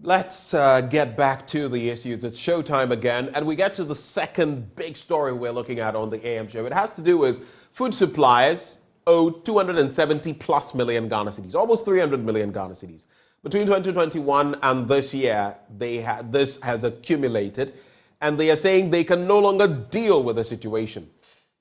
Let's get back to the issues. It's showtime again, and we get to the second big story we're looking at on the AM show. It has to do with food suppliers owed 270 plus million Ghana cedis, almost 300 million Ghana cedis. Between 2021 and this year, this has accumulated, and they are saying they can no longer deal with the situation.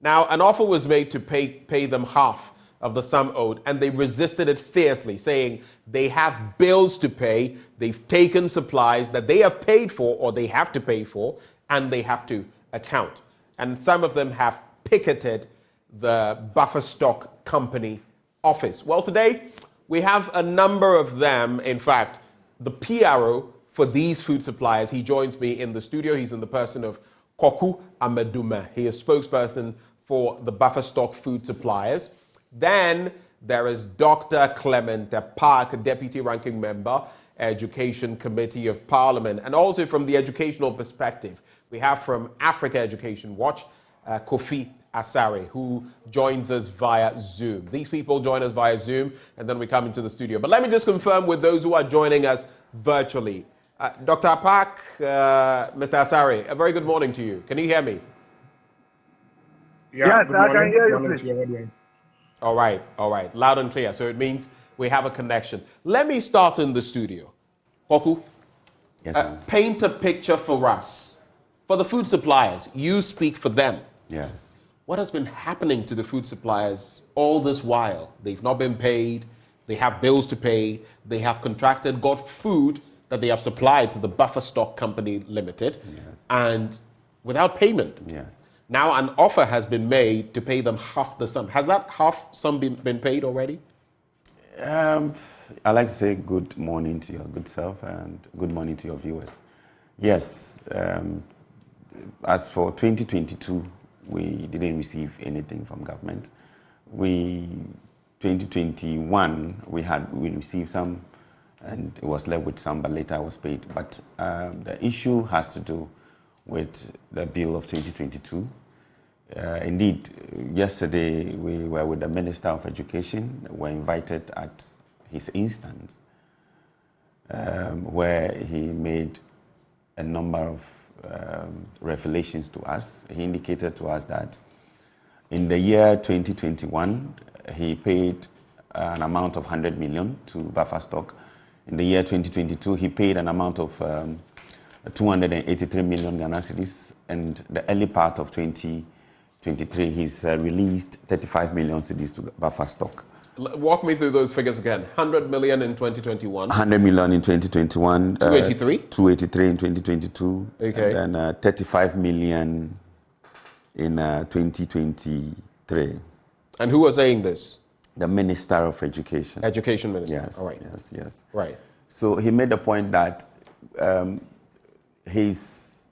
Now, an offer was made to pay them half of the sum owed, and they resisted it fiercely, saying they have bills to pay, they've taken supplies that they have paid for or they have to pay for, and they have to account. And some of them have picketed the buffer stock company office. Well, today we have a number of them. In fact, the PRO for these food suppliers, he joins me in the studio. He's in the person of Kofi Asare. He is spokesperson for the buffer stock food suppliers. Then there is Dr. Clement Park, Deputy Ranking Member, Education Committee of Parliament. And also from the educational perspective, we have from Africa Education Watch, Kofi Asare, who joins us via Zoom. These people join us via Zoom, and then we come into the studio. But let me just confirm with those who are joining us virtually. Dr. Park, Mr. Asare, a very good morning to you. Can you hear me? Yeah, yes, I can hear you. All right. Loud and clear. So it means we have a connection. Let me start in the studio. Kofi, yes, paint a picture for us. For the food suppliers, you speak for them. Yes. What has been happening to the food suppliers all this while? They've not been paid. They have bills to pay. They have got food that they have supplied to the Buffer Stock Company Limited, yes, and without payment. Yes. Now an offer has been made to pay them half the sum. Has that half sum been paid already? I'd like to say good morning to your good self and good morning to your viewers. Yes, as for 2022, we didn't receive anything from government. 2021, we received some, and it was left with some, but later I was paid. But the issue has to do with the bill of 2022. Indeed, yesterday we were with the Minister of Education. We were invited at his instance, where he made a number of revelations to us. He indicated to us that in the year 2021, he paid an amount of 100 million to buffer stock. In the year 2022, he paid an amount of 283 million Ghana cedis, and the early part of 2023, he's released 35 million cedis to buffer stock. Walk me through those figures again. 100 million in 2021. 100 million in 2021. 283? 283 in 2022. Okay. And then 35 million in 2023. And who was saying this? The Minister of Education. Education Minister. Yes. All right. Yes. Right. So he made the point that he's,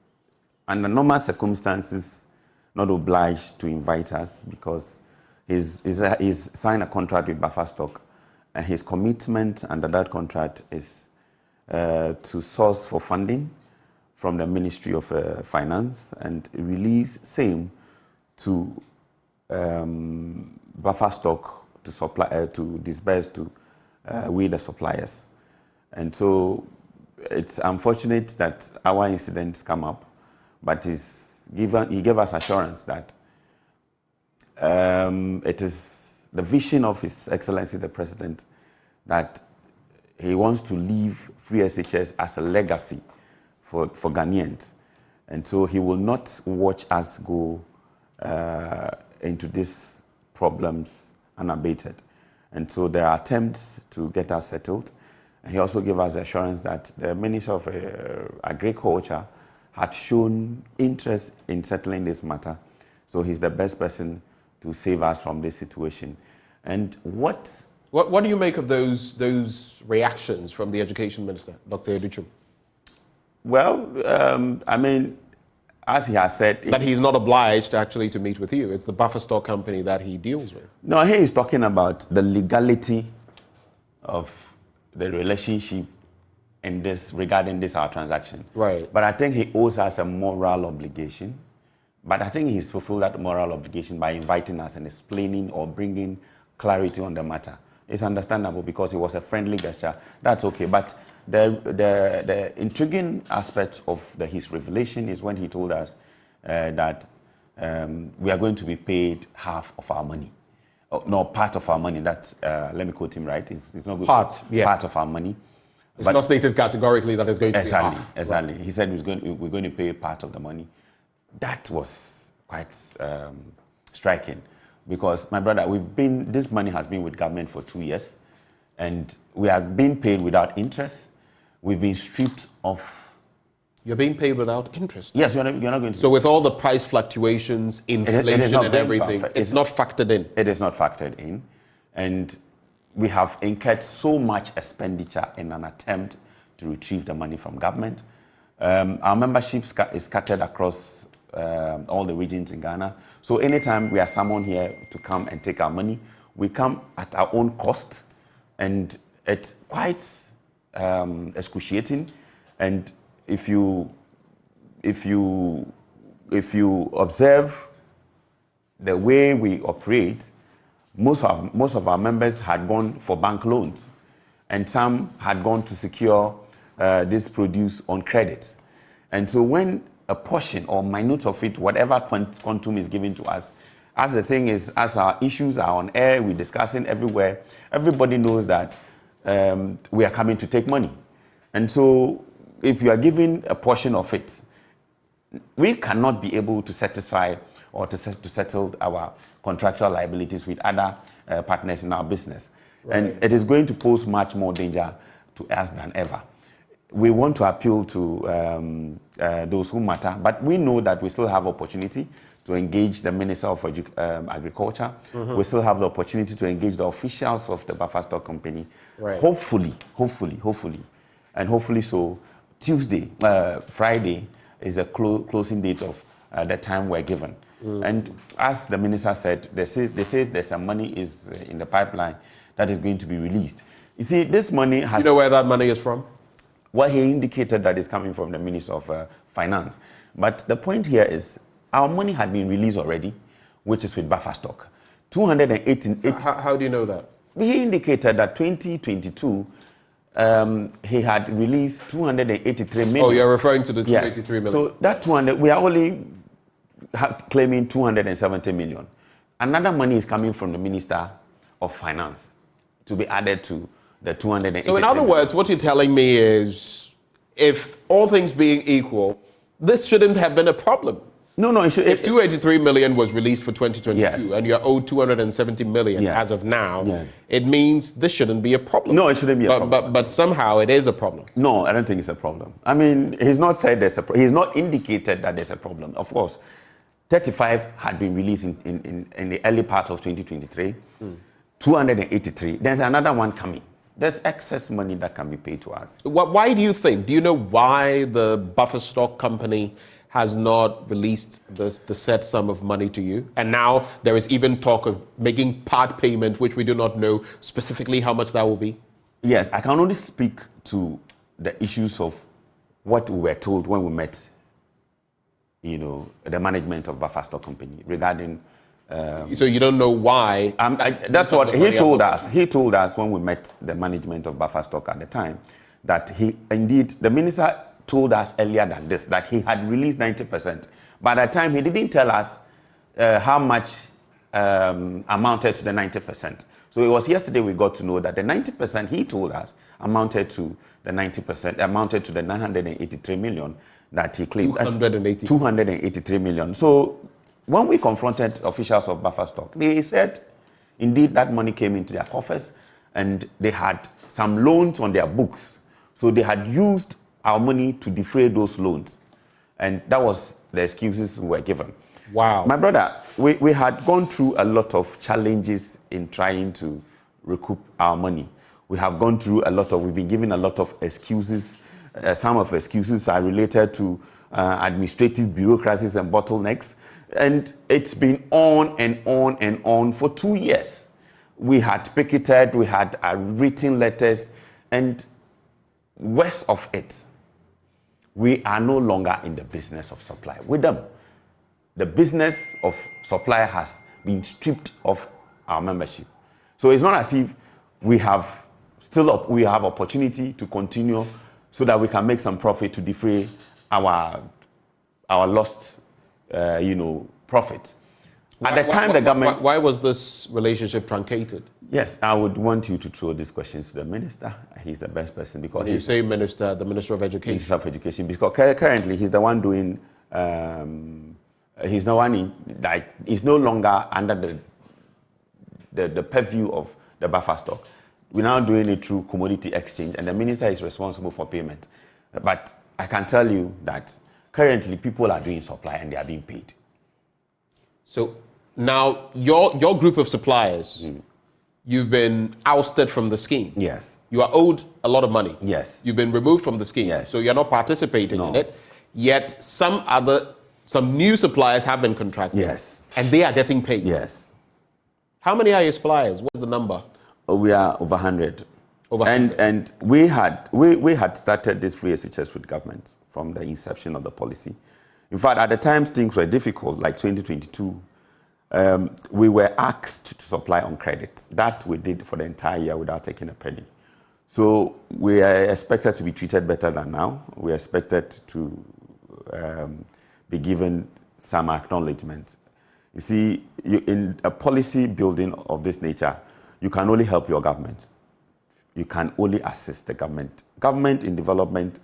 under normal circumstances, not obliged to invite us because he's signed a contract with Buffer Stock, and his commitment under that contract is to source for funding from the Ministry of Finance and release same to Buffer Stock to supply to disburse to we the suppliers. And so it's unfortunate that our incidents come up, but he gave us assurance that it is the vision of His Excellency the President that he wants to leave free SHS as a legacy for Ghanaians. And so he will not watch us go into these problems unabated. And so there are attempts to get us settled. And he also gave us assurance that the Minister of Agriculture had shown interest in settling this matter. So he's the best person to save us from this situation. And what do you make of those reactions from the Education Minister, Dr. Educhum? Well, I mean, as he has said... That he's not obliged actually to meet with you. It's the Buffer Stock Company that he deals with. No, he is talking about the legality of the relationship in this, regarding this, our transaction. Right. But I think he owes us a moral obligation. But I think he's fulfilled that moral obligation by inviting us and explaining or bringing clarity on the matter. It's understandable because it was a friendly gesture. That's okay. But the intriguing aspect of his revelation is when he told us that we are going to be paid half of our money. Oh, no, part of our money. That's, let me quote him right. It's not good. Part of our money. It's not stated categorically that it's going to be half. Exactly. Right. He said we're going to pay part of the money. That was quite striking because, my brother, this money has been with government for 2 years and we are being paid without interest. We've been stripped of. You're being paid without interest? Yes, you're not going to. So with all the price fluctuations, inflation and everything, it's not factored in? It is not factored in. And we have incurred so much expenditure in an attempt to retrieve the money from government. Our membership is scattered across all the regions in Ghana. So anytime we are summoned here to come and take our money, we come at our own cost. And it's quite excruciating. And if you observe the way we operate, most of our members had gone for bank loans, and some had gone to secure this produce on credit. And so when a portion or minute of it, whatever quantum is given to us, as the thing is, as our issues are on air, we're discussing everywhere, everybody knows that we are coming to take money. And so if you are given a portion of it, we cannot be able to satisfy or to settle our contractual liabilities with other partners in our business. Right. And it is going to pose much more danger to us than ever. We want to appeal to those who matter, but we know that we still have opportunity to engage the Minister of Agriculture. Mm-hmm. We still have the opportunity to engage the officials of the Buffer Stock Company. Right. Hopefully, and hopefully so, Friday is a closing date of the time we're given. Mm. And as the minister said, they say there's some money is in the pipeline that is going to be released. You see, this money has... You know where that money is from? Well, he indicated that it's coming from the Minister of Finance. But the point here is, our money had been released already, which is with buffer stock. 288... How do you know that? He indicated that 2022, he had released 283 million. Oh, you're referring to the 283 million. So that 200, we are only claiming 270 million. Another money is coming from the Minister of Finance to be added to the 283 So in other words, what you're telling me is, if all things being equal, this shouldn't have been a problem. No, it should. If 283 million was released for 2022, yes, and you're owed 270 million, yes, as of now, yeah, it means this shouldn't be a problem. No, it shouldn't be a problem. But somehow it is a problem. No, I don't think it's a problem. I mean, he's not said there's a he's not indicated that there's a problem. Of course, 35 had been released in the early part of 2023, 283. There's another one coming. There's excess money that can be paid to us. Why do you think? Do you know why the Buffer Stock Company has not released the said sum of money to you? And now there is even talk of making part payment, which we do not know specifically how much that will be. Yes, I can only speak to the issues of what we were told when we met, the management of Buffer Stock Company regarding... so you don't know why? That's what he told us. He told us when we met the management of Buffer Stock at the time, that the minister told us earlier than this, that he had released 90%. By that time, he didn't tell us how much amounted to the 90%. So it was yesterday we got to know that the 90% he told us amounted to the 90%, amounted to the 983 million that he claimed. 283 million. So when we confronted officials of Buffer Stock, they said, indeed, that money came into their coffers and they had some loans on their books. So they had used our money to defray those loans. And that was the excuses we were given. Wow. My brother, we had gone through a lot of challenges in trying to recoup our money. We have gone through we've been given a lot of excuses. Some of the excuses are related to administrative bureaucracies and bottlenecks. And it's been on and on and on for 2 years. We had picketed, we had written letters, and worst of it, we are no longer in the business of supply with them. The business of supply has been stripped of our membership. So it's not as if we have we have opportunity to continue so that we can make some profit to defray our lost, profit. At the time, the government... Why was this relationship truncated? Yes, I would want you to throw these questions to the minister. He's the best person because... You say minister, the Minister of Education. Minister of Education, because currently he's the one doing... he's no longer under the purview of the buffer stock. We're now doing it through commodity exchange, and the minister is responsible for payment. But I can tell you that currently people are doing supply and they are being paid. So now your group of suppliers, you've been ousted from the scheme. Yes. You are owed a lot of money. Yes. You've been removed from the scheme. Yes. So you're not participating in it. Yet some new suppliers have been contracted. Yes. And they are getting paid. Yes. How many are your suppliers? What's the number? We are over 100. Over 100. And we had started this free SHS with government from the inception of the policy. In fact, at the time things were difficult, like 2022, we were asked to supply on credit. That we did for the entire year without taking a penny. So we are expected to be treated better than now. We are expected to be given some acknowledgement. You see, in a policy building of this nature, you can only help your government. You can only assist the government. Government in development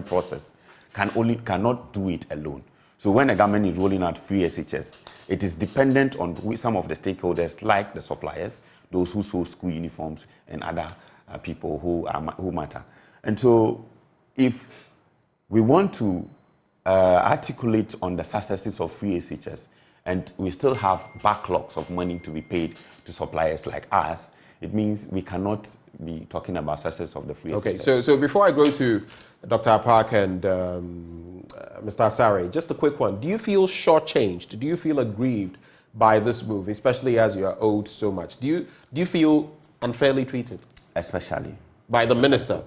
process cannot do it alone. So when a government is rolling out free SHS, it is dependent on some of the stakeholders, like the suppliers, those who sew school uniforms, and other people who matter. And so, if we want to articulate on the successes of free SHS, and we still have backlogs of money to be paid to suppliers like us, it means we cannot be talking about success of the free SHS. Okay, so before I go to Dr. Park and Mr. Asare, just a quick one. Do you feel shortchanged? Do you feel aggrieved by this move, especially as you are owed so much? Do you feel unfairly treated? Especially. By the minister?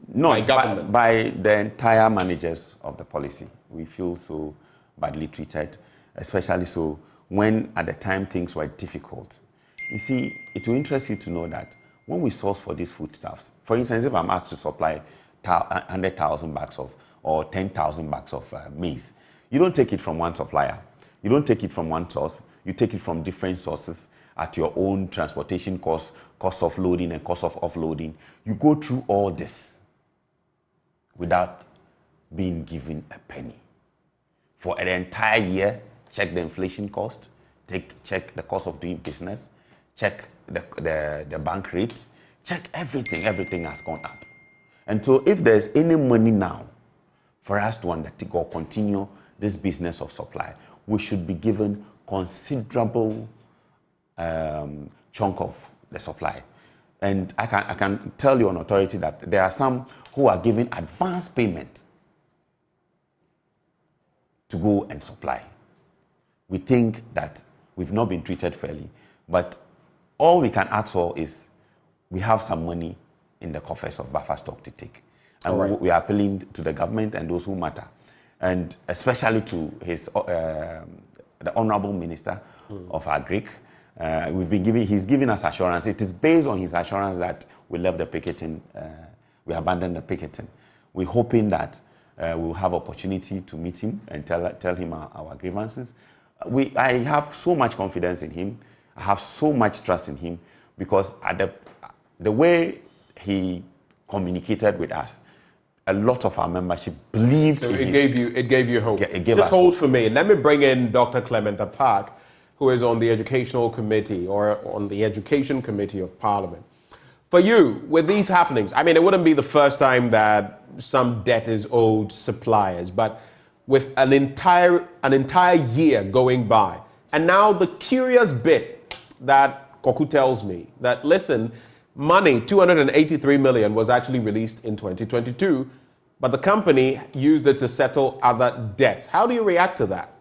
No, by government? By the entire managers of the policy. We feel so badly treated, especially so when at the time things were difficult. You see, it will interest you to know that when we source for these foodstuffs, for instance, if I'm asked to supply 100,000 bags or 10,000 bags of maize, you don't take it from one supplier. You don't take it from one source. You take it from different sources at your own transportation cost of loading and cost of offloading. You go through all this without being given a penny. For an entire year, check the inflation cost, check the cost of doing business, check the bank rate, check everything. Everything has gone up. And so if there's any money now for us to undertake or continue this business of supply, we should be given considerable chunk of the supply. And I can tell you on authority that there are some who are giving advance payment to go and supply. We think that we've not been treated fairly, but all we can ask for is we have some money in the coffers of buffer stock to take. And we are appealing to the government and those who matter, and especially to the Honorable Minister of Agric. He's giving us assurance. It is based on his assurance that we left the picketing, we abandoned the picketing. We're hoping that we'll have opportunity to meet him and tell him our grievances. I have so much confidence in him. I have so much trust in him because the way he communicated with us, a lot of our membership believed in him. It gave you hope. Just hold for me. Let me bring in Dr. Clement Park, who is on the Educational Committee or on the Education Committee of Parliament. For you, with these happenings, I mean, it wouldn't be the first time that some debt is owed suppliers, but with an entire year going by, and now the curious bit that Koku tells me that, listen, money, 283 million, was actually released in 2022, but the company used it to settle other debts. How do you react to that?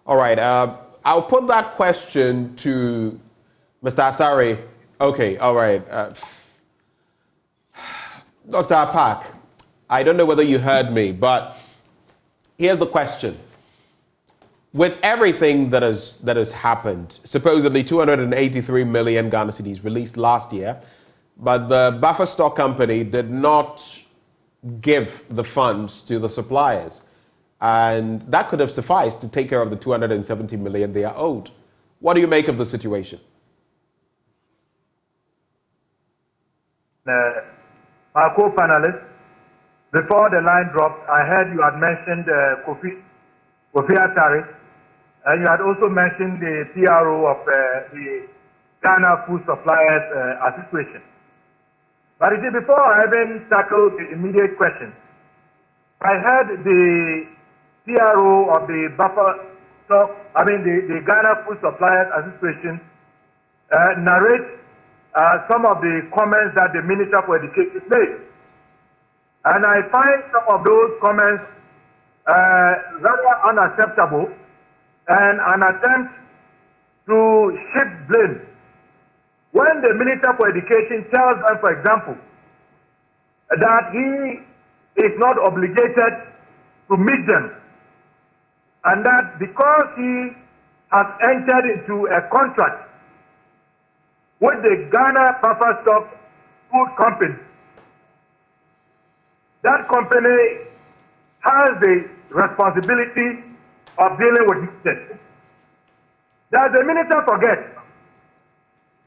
All right, I'll put that question to Mr. Asare. Okay, all right. Dr. Park, I don't know whether you heard me, but here's the question. with everything that has happened, supposedly 283 million Ghana cedis released last year, but the buffer stock company did not give the funds to the suppliers. And that could have sufficed to take care of the 270 million they are owed. What do you make of the situation? Our co-panelists, before the line dropped, I heard you had mentioned Kofi Asare, and you had also mentioned the PRO of the Ghana Food Suppliers Association. But you see, before I even tackle the immediate question, I heard the PRO of the the Ghana Food Suppliers Association narrate some of the comments that the Minister for Education made. And I find some of those comments rather unacceptable and an attempt to shift blame. When the Minister for Education tells them, for example, that he is not obligated to meet them, and that because he has entered into a contract with the Ghana Buffer Stock Food Company, that company has the responsibility of dealing with this. Does the minister forget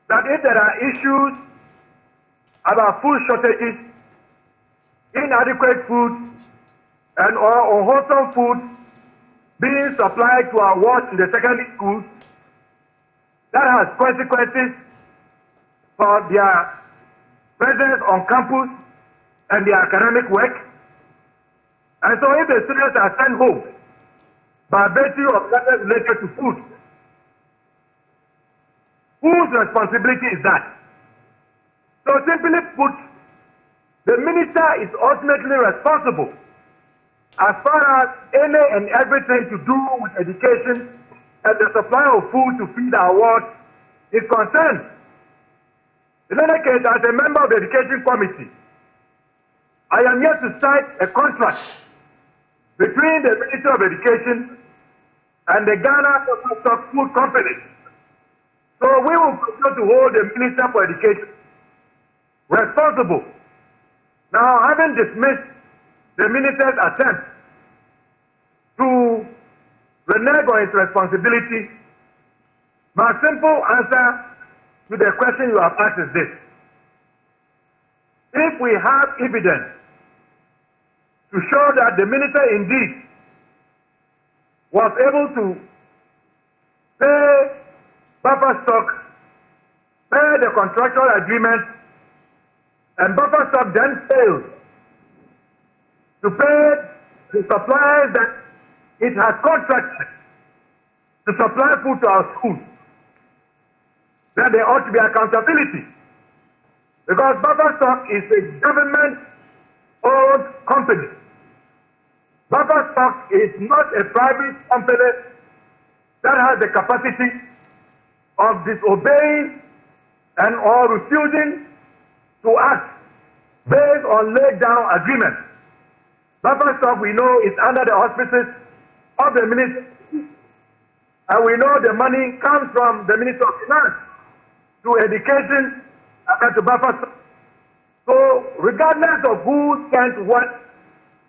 that if there are issues about food shortages, inadequate food, and or unwholesome food being supplied to our wards in the secondary schools, that has consequences for their presence on campus and their academic work? And so if the students are sent home by virtue of matters related to food, whose responsibility is that? So simply put, the minister is ultimately responsible as far as any and everything to do with education and the supply of food to feed our wards is concerned. In any case, as a member of the Education Committee, I am yet to cite a contract between the Ministry of Education and the Ghana Stock Food Company. So we will continue to hold the Minister for Education responsible. Now, having dismissed the minister's attempt to renege on his responsibility, my simple answer to the question you have asked is this: if we have evidence to show that the minister indeed was able to pay buffer stock, pay the contractual agreement, and buffer stock then failed to pay the suppliers that it has contracted to supply food to our schools, then there ought to be accountability. Because buffer stock is a government-owned company. Buffer stock is not a private company that has the capacity of disobeying and or refusing to act based on laid down agreements. Buffer stock, we know, is under the auspices of the ministry, and we know the money comes from the Minister of Finance to education and to buffer stock. So regardless of who sent what,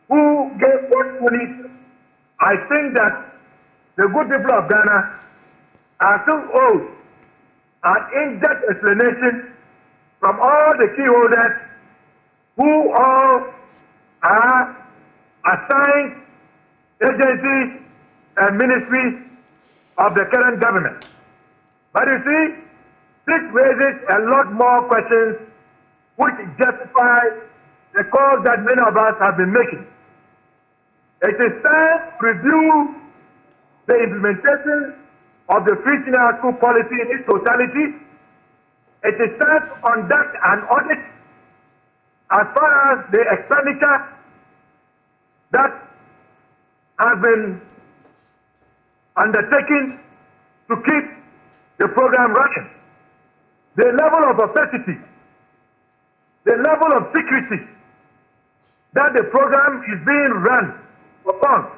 who gave what money, I think that the good people of Ghana are still owed an in-depth explanation from all the key holders who all are assigned agencies and ministries of the current government. But you see, this raises a lot more questions which justify the calls that many of us have been making. It is time to review the implementation of the free senior school policy in its totality. It is time to conduct an audit as far as the expenditure that has been undertaken to keep the program running. The level of opacity, the level of secrecy that the program is being run upon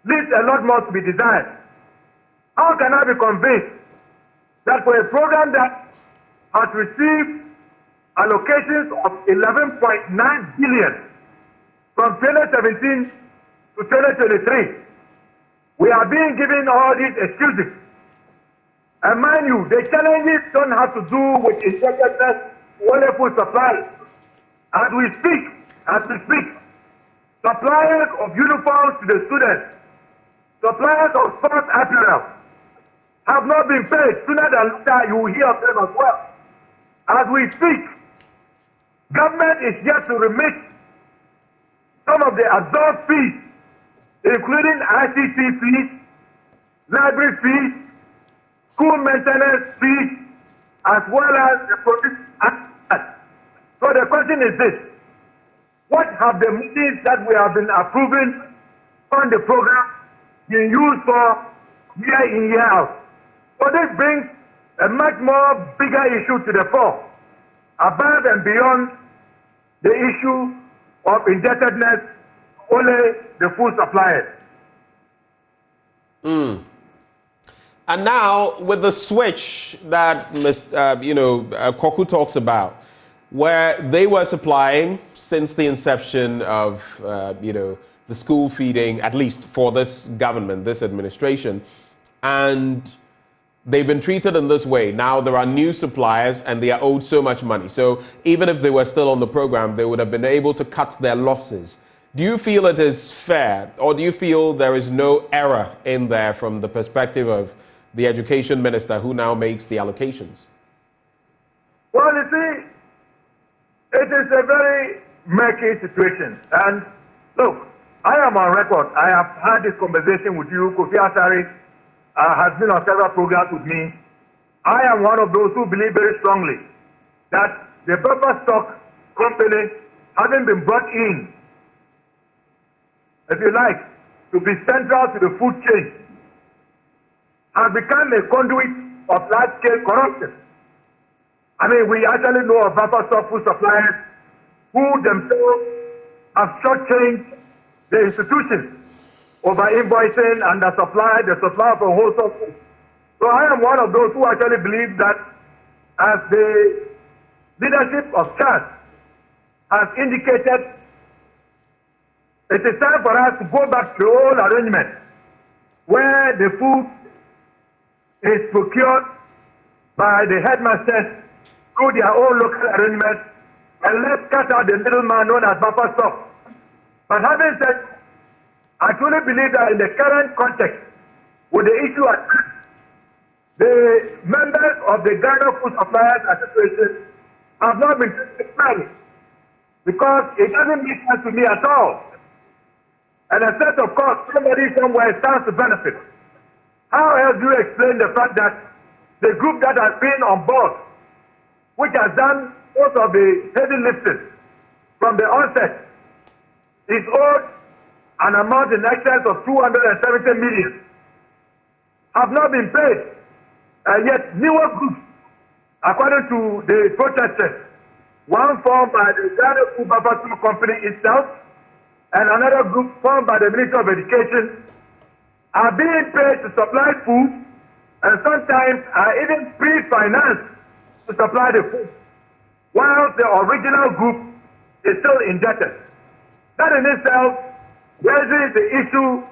leaves a lot more to be desired. How can I be convinced that for a program that has received allocations of 11.9 billion from 2017 to 2023, we are being given all these excuses? And mind you, the challenges don't have to do with indebtedness, only food supply. As we speak, suppliers of uniforms to the students, suppliers of sports apparel have not been paid. Sooner than later, you will hear of them as well. As we speak, government is yet to remit some of the absorbed fees, including ICT fees, library fees, school maintenance fees, as well as the police. So the question is this: what have the monies that we have been approving on the program been used for year in, year out? So this brings a much more bigger issue to the fore, above and beyond the issue of indebtedness, only the food suppliers. And now, with the switch that Koku talks about, where they were supplying since the inception of the school feeding, at least for this government, this administration, and they've been treated in this way. Now there are new suppliers and they are owed so much money. So even if they were still on the program, they would have been able to cut their losses. Do you feel it is fair, or do you feel there is no error in there from the perspective of the education minister who now makes the allocations? Well, you see, it is a very murky situation. And look, I am on record. I have had this conversation with you. Kofi Asare has been on several programs with me. I am one of those who believe very strongly that the buffer stock company, having been brought in, if you like, to be central to the food chain, has become a conduit of large-scale corruption. I mean, we actually know of buffer stock food suppliers who themselves have shortchanged the institutions over invoicing and the supply of a wholesome food. So I am one of those who actually believe that, as the leadership of CHAS has indicated, it is time for us to go back to the old arrangement where the food is procured by the headmasters through their own local arrangements, and let's cut out the middleman known as buffer stock. But having said, I truly believe that in the current context, with the issue at hand, the members of the Ghana Food Suppliers Association have not been treated, because it doesn't make sense to me at all. And except, of course, somebody somewhere stands to benefit. How else do you explain the fact that the group that has been on board, which has done most of the heavy lifting from the onset, is owed an amount in excess of 270 million, have not been paid, and yet newer groups, according to the protesters, one formed by the Ghana Food Buffer Stock Company itself, and another group formed by the Ministry of Education, are being paid to supply food, and sometimes are even pre-financed to supply the food, while the original group is still indebted. That in itself raises the issue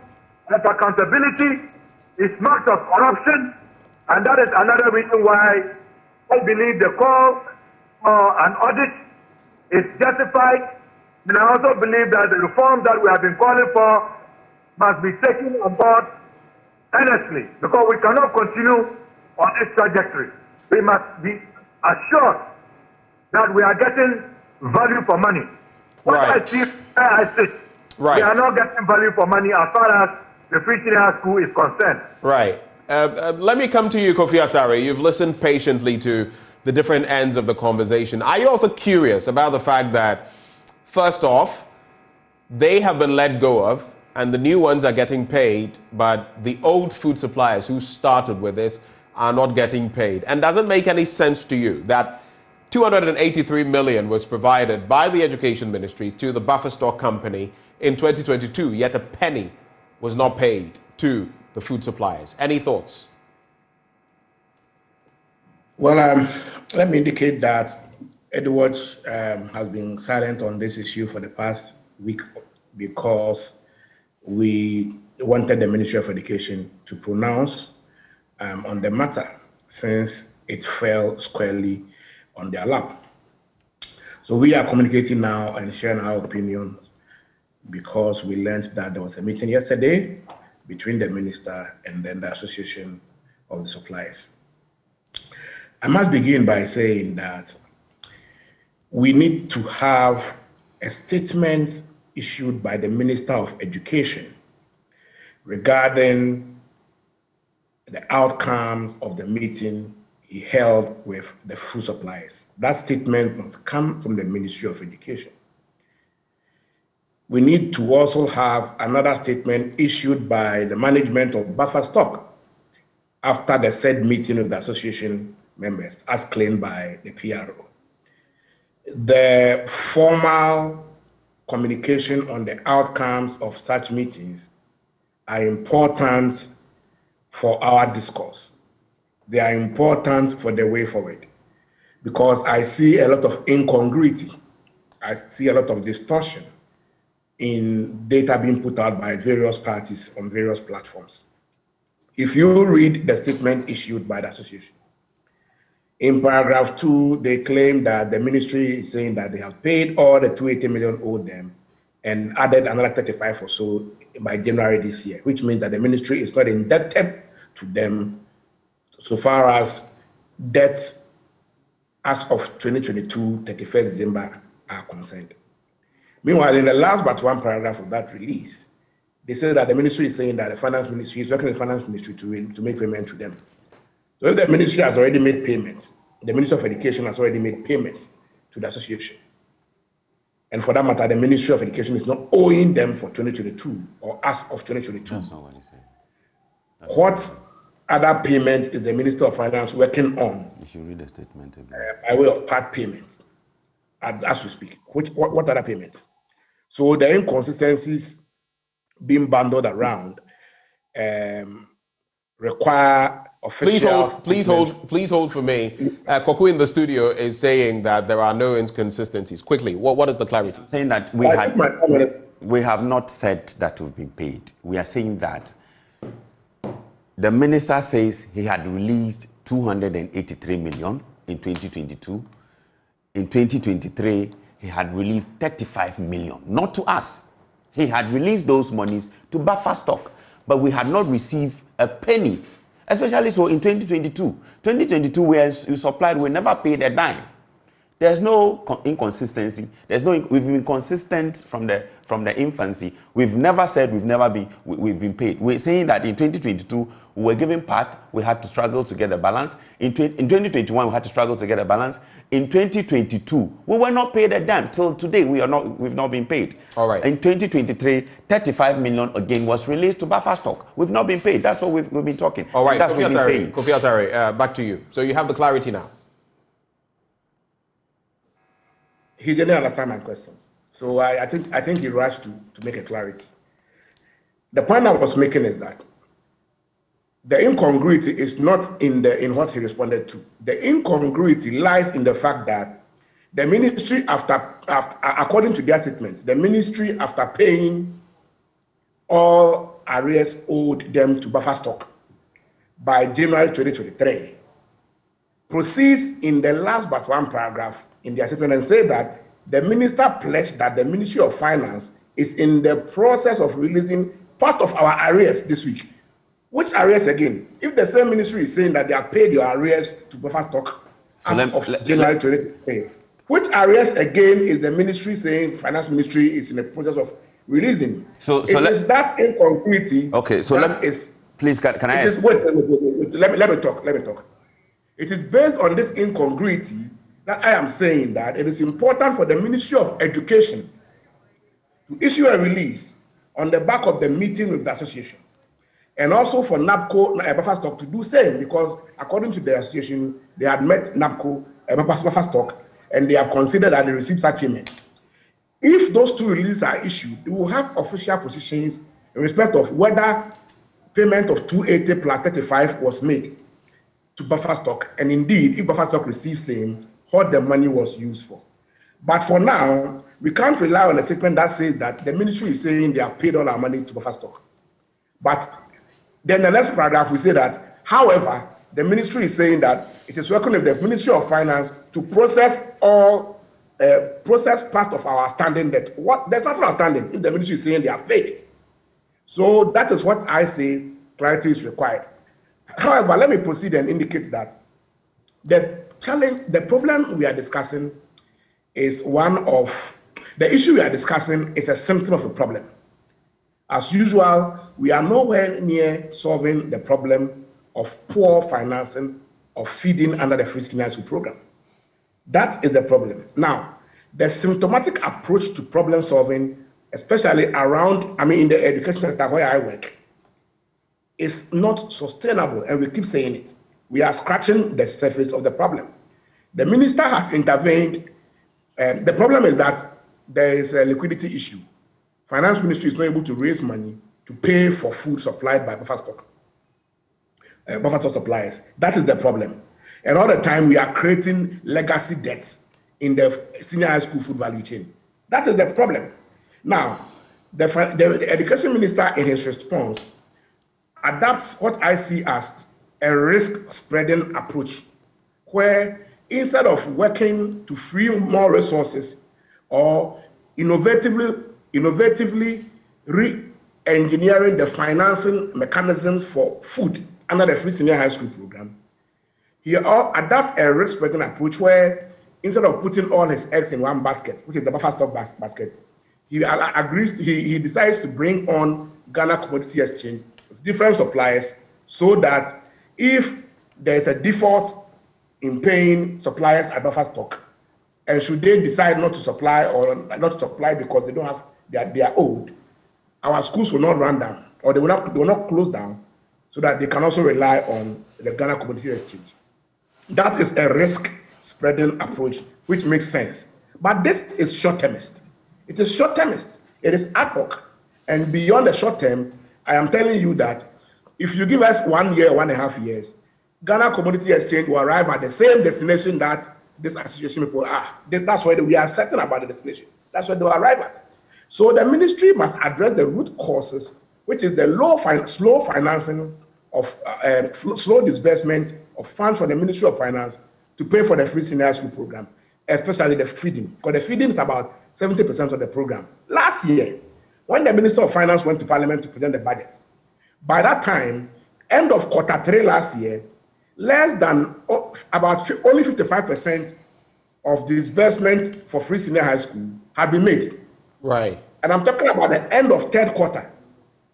of accountability, is marks of corruption, and that is another reason why I believe the call for an audit is justified. And I also believe that the reforms that we have been calling for must be taken on board earnestly, because we cannot continue on this trajectory. We must be assured that we are getting value for money. What Right. I see, I sit. Right. We are not getting value for money as far as the free senior school is concerned. Right. Let me come to you, Kofi Asare. You've listened patiently to the different ends of the conversation. Are you also curious about the fact that, first off, they have been let go of and the new ones are getting paid, but the old food suppliers who started with this are not getting paid? And does it make any sense to you that 283 million was provided by the Education Ministry to the buffer stock company in 2022, yet a penny was not paid to the food suppliers? Any thoughts? Well, let me indicate that Edward has been silent on this issue for the past week because we wanted the Ministry of Education to pronounce on the matter since it fell squarely on their lap. So we are communicating now and sharing our opinion because we learned that there was a meeting yesterday between the minister and then the Association of the Suppliers. I must begin by saying that we need to have a statement issued by the Minister of Education regarding the outcomes of the meeting he held with the food suppliers. That statement must come from the Ministry of Education. We need to also have another statement issued by the management of buffer stock after the said meeting with the association members, as claimed by the PRO. The formal communication on the outcomes of such meetings are important for our discourse. They are important for the way forward because I see a lot of incongruity. I see a lot of distortion in data being put out by various parties on various platforms. If you read the statement issued by the association, in paragraph 2, they claim that the ministry is saying that they have paid all the 280 million owed them and added another 35 or so by January this year, which means that the ministry is not indebted to them so far as debts as of 2022, 31st December are concerned. Meanwhile, in the last but one paragraph of that release, they say that the ministry is saying that the finance ministry is working with the finance ministry to make payment to them. So if the ministry has already made payments, the Ministry of Education has already made payments to the association. And for that matter, the Ministry of Education is not owing them for 2022 or as of 2022. That's not what he said. What other payment is the Minister of Finance working on? You should read the statement again. By way of part payment, as we speak. What other payments? So the inconsistencies being bundled around require officials. Please hold for me. Koku in the studio is saying that there are no inconsistencies. Quickly, what is the clarity? Saying that we have not said that we've been paid. We are saying that the minister says he had released 283 million in 2022. In 2023, he had released 35 million, not to us. He had released those monies to buffer stock, but we had not received a penny, especially so in 2022. 2022, we supplied, we never paid a dime. There's no inconsistency. We've been consistent from the infancy. We've never said we've been paid. We're saying that in 2022 we were given part. We had to struggle to get a balance. In 2021 we had to struggle to get a balance. In 2022 we were not paid a dime. Till today we've not been paid. All right. In 2023, 35 million again was released to buffer stock. We've not been paid. That's what we've been talking. All right. That's what we're saying. Kofi Asare, back to you. So you have the clarity now. He didn't understand my question. So I think he rushed to make a clarity. The point I was making is that the incongruity is not in what he responded to. The incongruity lies in the fact that the ministry, after according to their statement, the ministry, after paying all arrears owed them to buffer stock by January 2023, proceeds in the last but one paragraph in their statement and say that the minister pledged that the Ministry of Finance is in the process of releasing part of our arrears this week. Which arrears again? If the same ministry is saying that they have paid your arrears to buffer stock as of January 2023, which arrears again is the ministry saying finance ministry is in the process of releasing? It is that incongruity. Okay, so please can I ask? Wait, let me talk. It is based on this incongruity that I am saying that it is important for the Ministry of Education to issue a release on the back of the meeting with the association, and also for NABCO, buffer stock, to do same, because according to the association, they had met NABCO, buffer stock, and they have considered that they received such payment. If those two releases are issued, we will have official positions in respect of whether payment of 280 plus 35 was made. to buffer stock, and indeed, if buffer stock receives same, what the money was used for. But for now, we can't rely on a statement that says that the ministry is saying they have paid all our money to buffer stock. But then the next paragraph, we say that, however, the ministry is saying that it is working with the Ministry of Finance to process part of our outstanding debt. There's nothing outstanding if the ministry is saying they have paid it. So that is what I say clarity is required. However, let me proceed and indicate that the problem we are discussing is the issue we are discussing is a symptom of a problem. As usual, we are nowhere near solving the problem of poor financing of feeding under the Free Senior School program. That is the problem. Now, the symptomatic approach to problem solving, especially in the education sector where I work, is not sustainable, and we keep saying it. We are scratching the surface of the problem. The minister has intervened. The problem is that there is a liquidity issue. Finance ministry is not able to raise money to pay for food supplied by buffer stock suppliers. That is the problem. And all the time we are creating legacy debts in the senior high school food value chain. That is the problem. Now, the education minister in his response adapts what I see as a risk spreading approach, where instead of working to free more resources or innovatively re-engineering the financing mechanisms for food under the Free Senior High School program, he adopts a risk-spreading approach where instead of putting all his eggs in one basket, which is the buffer stock basket, he decides to bring on Ghana Commodity Exchange with different suppliers so that if there is a default in paying suppliers at buffer stock, and should they decide not to supply or not to supply because they don't have they are owed, our schools will not run down or they will not close down, so that they can also rely on the Ghana Commodity Exchange. That is a risk-spreading approach, which makes sense. But this is short-termist. It is short-termist. It is ad hoc. And beyond the short term, I am telling you that if you give us 1 year, 1.5 years, Ghana Commodity Exchange will arrive at the same destination that this association people are. That's why we are certain about the destination. That's where they will arrive at. So the ministry must address the root causes, which is the slow financing of slow disbursement of funds from the Ministry of Finance to pay for the Free Senior School program, especially the feeding, because the feeding is about 70% of the program. Last year, when the Minister of Finance went to Parliament to present the budget, by that time, end of Q3 last year, less than only 55% of disbursement for Free Senior High School had been made. Right. And I'm talking about the end of third quarter,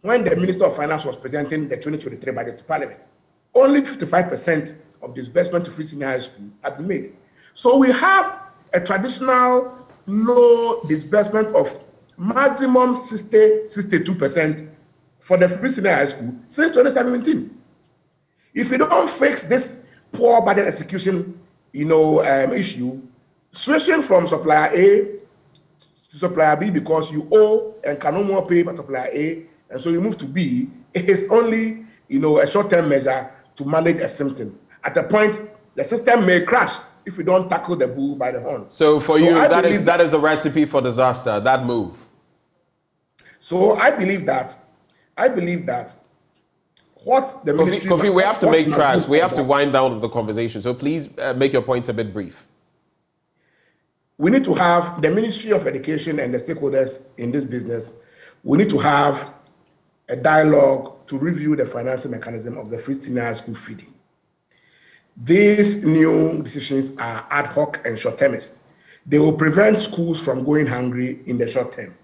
when the Minister of Finance was presenting the 2023 budget to Parliament. Only 55% of disbursement to Free Senior High School had been made. So we have a traditional low disbursement of maximum 62% for the Free Senior High School since 2017. If you don't fix this poor budget execution, issue, switching from supplier A to supplier B because you owe and can no more pay by supplier A, and so you move to B, it is only a short-term measure to manage a symptom. At a point, the system may crash if we don't tackle the bull by the horn. So for you, that is a recipe for disaster, that move. So I believe that what the ministry... Kofi, we have to make tracks. We have to wind down the conversation. So please make your points a bit brief. We need to have the Ministry of Education and the stakeholders in this business. We need to have a dialogue to review the financing mechanism of the Free Senior High School feeding. These new decisions are ad hoc and short-termist. They will prevent schools from going hungry in the short term.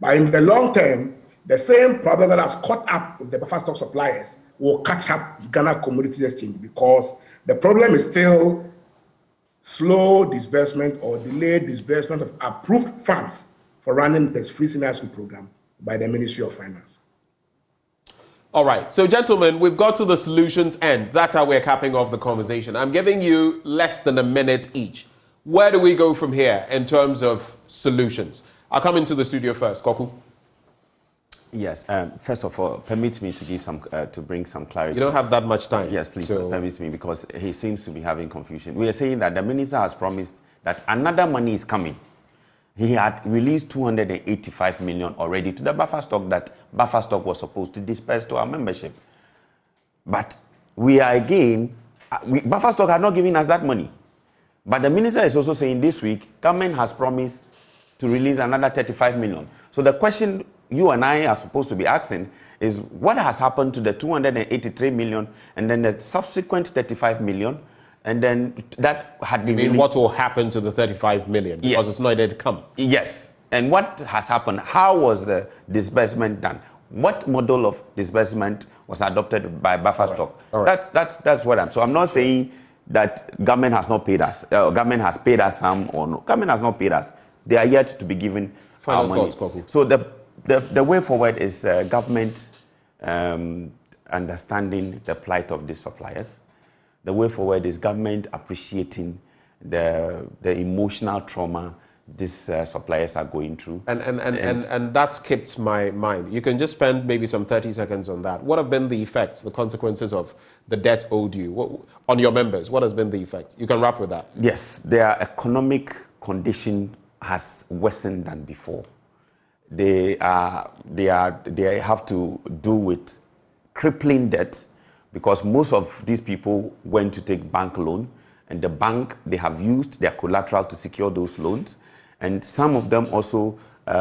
But in the long term, the same problem that has caught up with the buffer stock suppliers will catch up with Ghana Commodity Exchange, because the problem is still slow disbursement or delayed disbursement of approved funds for running this Free Senior School program by the Ministry of Finance. All right. So, gentlemen, we've got to the solutions end. That's how we're capping off the conversation. I'm giving you less than a minute each. Where do we go from here in terms of solutions? I'll come into the studio first. Koku. Yes. First of all, permit me to give to bring some clarity. You don't have that much time. Yes, please permit me, because he seems to be having confusion. We are saying that the minister has promised that another money is coming. He had released 285 million already to the buffer stock that buffer stock was supposed to disperse to our membership. But we are again, buffer stock had not given us that money. But the minister is also saying this week, government has promised to release another 35 million. So the question you and I are supposed to be asking is, what has happened to the 283 million and then the subsequent 35 million, and then that had been released? What will happen to the 35 million? Because it's not yet to come. Yes. And what has happened? How was the disbursement done? What model of disbursement was adopted by buffer stock? That's what I'm. So I'm not saying that government has not paid us. Government has paid us some, or no. Government has not paid us. They are yet to be given final our money. thoughts, Kofi. So the way forward is government understanding the plight of the suppliers. The way forward is government appreciating the emotional trauma these suppliers are going through. And that skipped my mind. You can just spend maybe some 30 seconds on that. What have been the effects, the consequences of the debt owed you on your members? What has been the effect? You can wrap with that. Yes, their economic condition has worsened than before. They have to do with crippling debt, because most of these people went to take bank loan, and the bank, they have used their collateral to secure those loans, and some of them also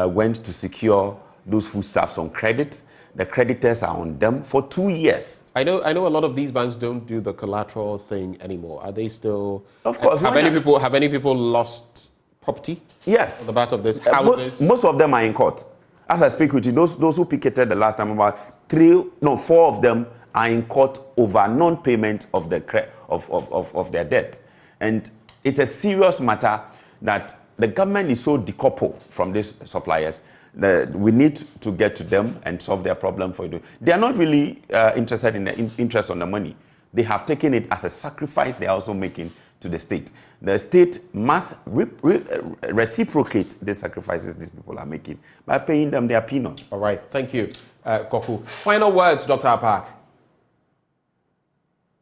went to secure those foodstuffs on credit. The creditors are on them for 2 years. I know a lot of these banks don't do the collateral thing anymore. Are they still? Of course. Have any people lost property? Yes. On the back of this, houses? Most of them are in court. As I speak with you, those who picketed the last time, about 4 of them are in court over non-payment of their debt. And it's a serious matter that the government is so decoupled from these suppliers that we need to get to them and solve their problem for you. They are not really interested in the interest on the money. They have taken it as a sacrifice they are also making to the state. The state must reciprocate the sacrifices these people are making by paying them their peanuts. All right, thank you, Koku. Final words, Dr. Apak.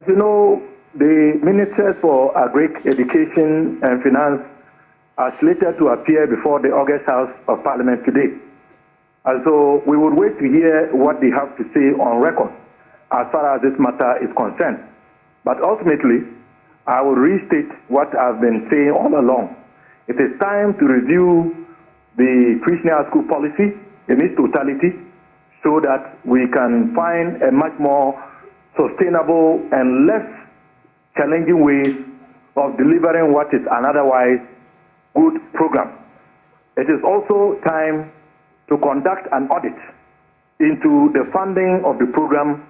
You know, the ministers for Agric, Education and Finance are slated to appear before the August House of Parliament today. And so we would wait to hear what they have to say on record as far as this matter is concerned. But ultimately, I will restate what I've been saying all along. It is time to review the pre-senior school policy in its totality so that we can find a much more sustainable and less challenging ways of delivering what is an otherwise good program. It is also time to conduct an audit into the funding of the program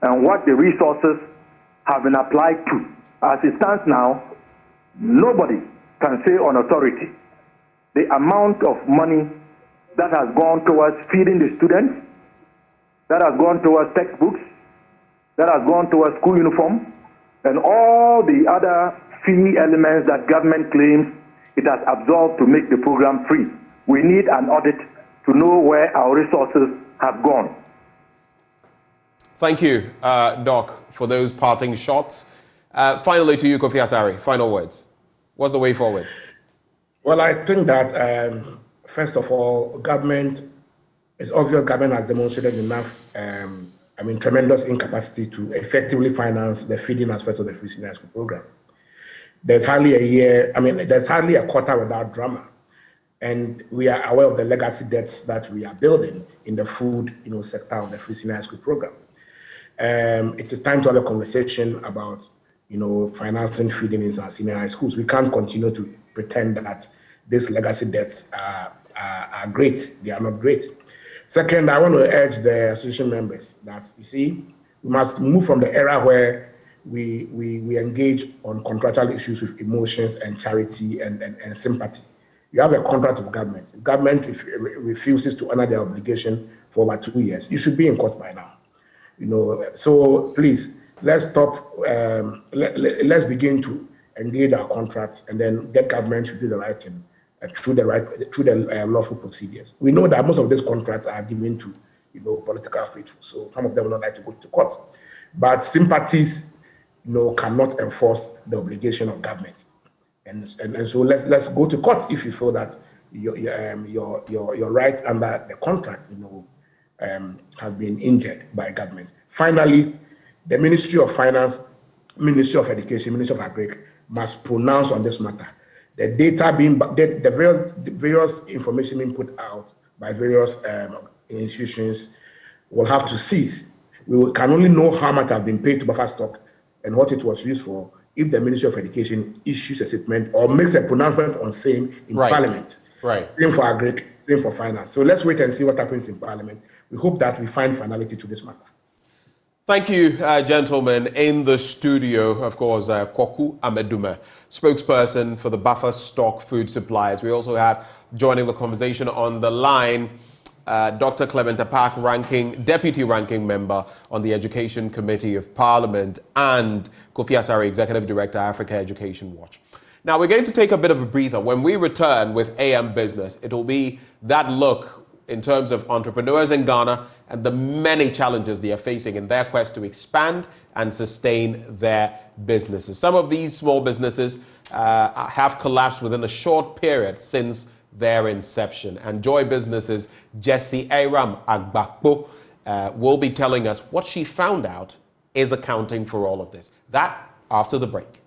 and what the resources have been applied to. As it stands now, nobody can say on authority the amount of money that has gone towards feeding the students, that has gone towards textbooks, that has gone towards school uniform, and all the other fee elements that government claims it has absorbed to make the program free. We need an audit to know where our resources have gone. Thank you, Doc, for those parting shots. Finally to you, Kofi Asare, final words. What's the way forward? Well, I think that, first of all, it's obvious government has demonstrated enough, tremendous incapacity to effectively finance the feeding aspect of the free senior school program. There's hardly a quarter without drama. And we are aware of the legacy debts that we are building in the food sector of the free senior school program. It is time to have a conversation about financing feeding in our senior high schools. We can't continue to pretend that these legacy debts are great. They are not great. Second, I want to urge the association members that, we must move from the era where we engage on contractual issues with emotions and charity and sympathy. You have a contract with government. If government refuses to honor their obligation for over 2 years, you should be in court by now. So please, let's stop. Let's begin to engage our contracts and then get government to do the right thing through the lawful procedures. We know that most of these contracts are given to political faithful. So some of them will not like to go to court. But sympathies, cannot enforce the obligation of government. And so let's go to court if you feel that your right under the contract, has been injured by government. Finally, the Ministry of Finance, Ministry of Education, Ministry of Agriculture must pronounce on this matter. The data the various information being put out by various institutions will have to cease. We can only know how much has been paid to buffer stock and what it was used for if the Ministry of Education issues a statement or makes a pronouncement on same in Parliament. Right. Same for Agric, same for Finance. So let's wait and see what happens in Parliament. We hope that we find finality to this matter. Thank you, gentlemen. In the studio, of course, Kofi Asare, spokesperson for the buffer stock food suppliers. We also had, joining the conversation on the line, Dr. Clement Apak, Deputy Ranking Member on the Education Committee of Parliament, and Kofi Asare, Executive Director, Africa Education Watch. Now, we're going to take a bit of a breather. When we return with AM Business, it will be that look in terms of entrepreneurs in Ghana and the many challenges they are facing in their quest to expand and sustain their businesses. Some of these small businesses have collapsed within a short period since their inception. And Joy Business's Jessie Aram Agbakpo will be telling us what she found out is accounting for all of this. That after the break.